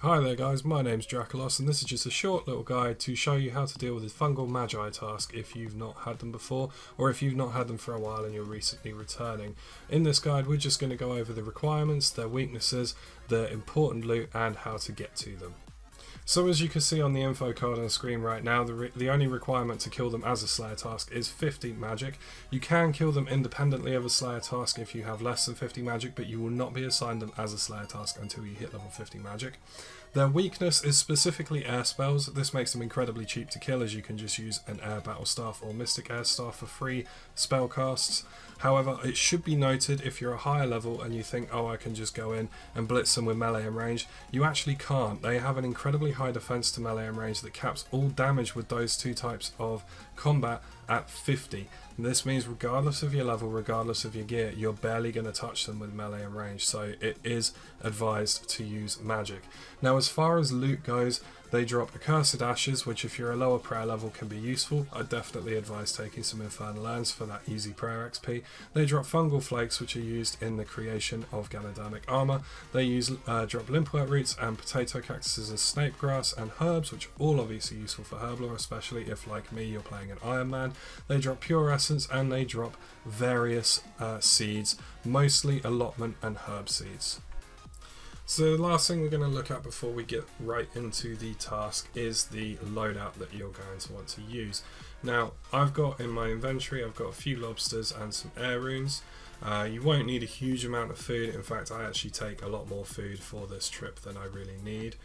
Hi there guys, my name's Dracolos and this is just a short little guide to show you how to deal with the Fungal Magi task if you've not had them before or if you've not had them for a while and you're recently returning. In this guide we're just going to go over the requirements, their weaknesses, their important loot and how to get to them. So as you can see on the info card on the screen right now, the only requirement to kill them as a Slayer task is 50 magic. You can kill them independently of a Slayer task if you have less than 50 magic, but you will not be assigned them as a Slayer task until you hit level 50 magic. Their weakness is specifically air spells. This makes them incredibly cheap to kill as you can just use an air battle staff or mystic air staff for free spell casts. However, it should be noted if you're a higher level and you think, oh, I can just go in and blitz them with melee and range, you actually can't. They have an incredibly high defense to melee and range that caps all damage with those two types of combat at 50. This means regardless of your level, regardless of your gear, you're barely going to touch them with melee and range, so it is advised to use magic. Now as far as loot goes, they drop Accursed Ashes, which if you're a lower prayer level can be useful. I definitely advise taking some Infernal Urns for that easy prayer XP. They drop Fungal Flakes, which are used in the creation of Ganodermic armor. They drop Limpwort Roots and Potato Cactuses as Snape Grass and Herbs, which are all obviously useful for Herblore, especially if, like me, you're playing an Iron Man. They drop Pure Essence and they drop various seeds, mostly Allotment and Herb Seeds. So the last thing we're going to look at before we get right into the task is the loadout that you're going to want to use. Now I've got in my inventory, I've got a few lobsters and some air runes. You won't need a huge amount of food. In fact, I actually take a lot more food for this trip than I really need.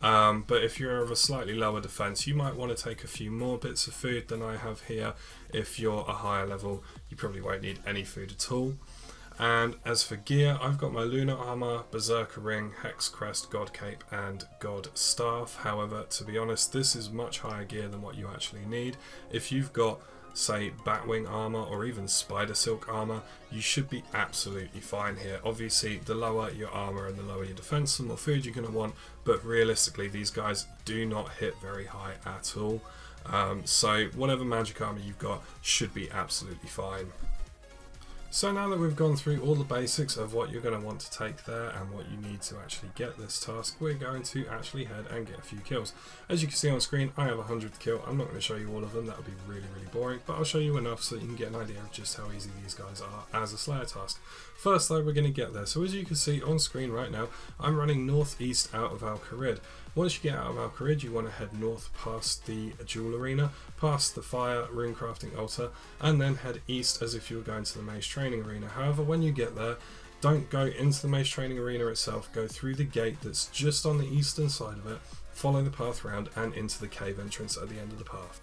But if you're of a slightly lower defense, you might want to take a few more bits of food than I have here. If you're a higher level, you probably won't need any food at all. And as for gear, I've got my Lunar Armor, Berserker Ring, Hex Crest, God Cape and God Staff. However, to be honest, this is much higher gear than what you actually need. If you've got, say, Batwing Armor or even Spider Silk Armor, you should be absolutely fine here. Obviously, the lower your armor and the lower your defense, the more food you're going to want, but realistically, these guys do not hit very high at all. So whatever magic armor you've got should be absolutely fine. So now that we've gone through all the basics of what you're going to want to take there and what you need to actually get this task, we're going to actually head and get a few kills. As you can see on screen, I have 100 to kill. I'm not going to show you all of them, that would be really boring, but I'll show you enough so that you can get an idea of just how easy these guys are as a Slayer task. First though, we're going to get there. So as you can see on screen right now, I'm running northeast out of Al Kharid. Once you get out of Al Kharid, you want to head north past the Jewel Arena, past the Fire Rune Crafting Altar, and then head east as if you were going to the Mage Training Arena. However, when you get there, don't go into the Mage Training Arena itself, go through the gate that's just on the eastern side of it, follow the path round and into the cave entrance at the end of the path.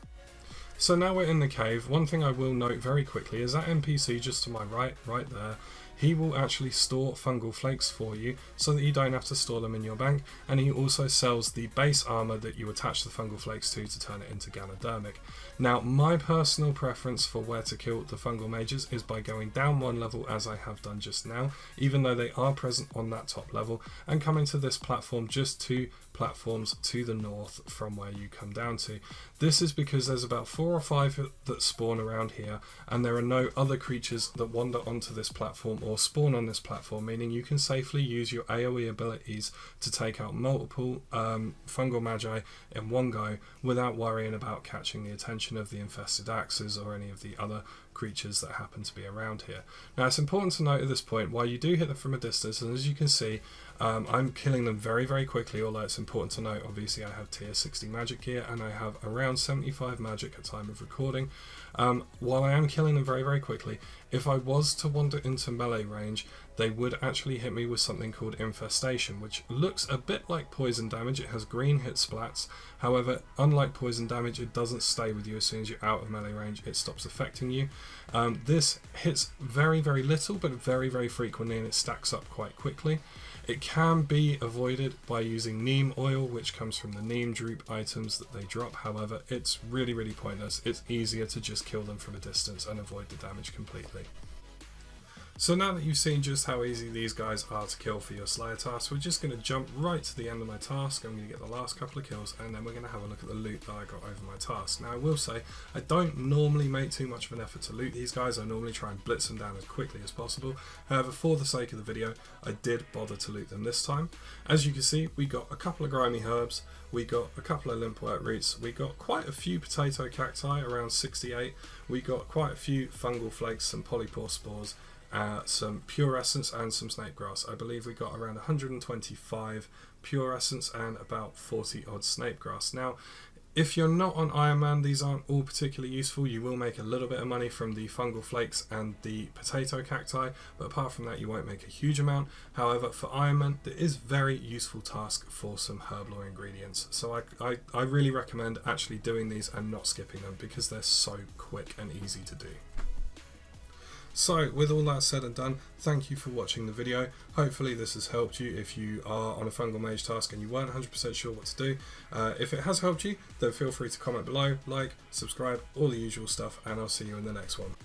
So now we're in the cave. One thing I will note very quickly is that NPC just to my right there, he will actually store fungal flakes for you so that you don't have to store them in your bank, and he also sells the base armor that you attach the fungal flakes to turn it into Ganodermic. Now my personal preference for where to kill the fungal mages is by going down one level as I have done just now, even though they are present on that top level, and coming to this platform just 2 platforms to the north from where you come down to. This is because there's about 4 or 5 that spawn around here, and there are no other creatures that wander onto this platform or spawn on this platform, meaning you can safely use your AoE abilities to take out multiple fungal magi in one go without worrying about catching the attention of the infested axes or any of the other creatures that happen to be around here. Now it's important to note at this point, while you do hit them from a distance, and as you can see, I'm killing them very quickly, although it's important to note, obviously I have tier 60 magic here and I have around 75 magic at time of recording. While I am killing them very quickly, if I was to wander into melee range, they would actually hit me with something called Infestation, which looks a bit like poison damage. It has green hit splats. However, unlike poison damage, it doesn't stay with you as soon as you're out of melee range. It stops affecting you. This hits very little, but very frequently, and it stacks up quite quickly. It can be avoided by using neem oil, which comes from the neem drupe items that they drop. However, it's really pointless. It's easier to just kill them from a distance and avoid the damage completely. So now that you've seen just how easy these guys are to kill for your Slayer task, we're just going to jump right to the end of my task. I'm going to get the last couple of kills and then we're going to have a look at the loot that I got over my task. Now I will say, I don't normally make too much of an effort to loot these guys. I normally try and blitz them down as quickly as possible. However, for the sake of the video, I did bother to loot them this time. As you can see, we got a couple of grimy herbs, we got a couple of limpwort roots, we got quite a few potato cacti, around 68, we got quite a few fungal flakes, some polypore spores, some pure essence and some snake grass. I believe we got around 125 pure essence and about 40 odd snake grass. Now if you're not on Iron Man, these aren't all particularly useful. You will make a little bit of money from the fungal flakes and the potato cacti, but apart from that you won't make a huge amount. However, for Iron Man, there is very useful task for some herb lore ingredients, so I really recommend actually doing these and not skipping them because they're so quick and easy to do. So with all that said and done, thank you for watching the video. Hopefully this has helped you if you are on a Fungal Mage task and you weren't 100% sure what to do. If it has helped you, then feel free to comment below, like, subscribe, all the usual stuff, and I'll see you in the next one.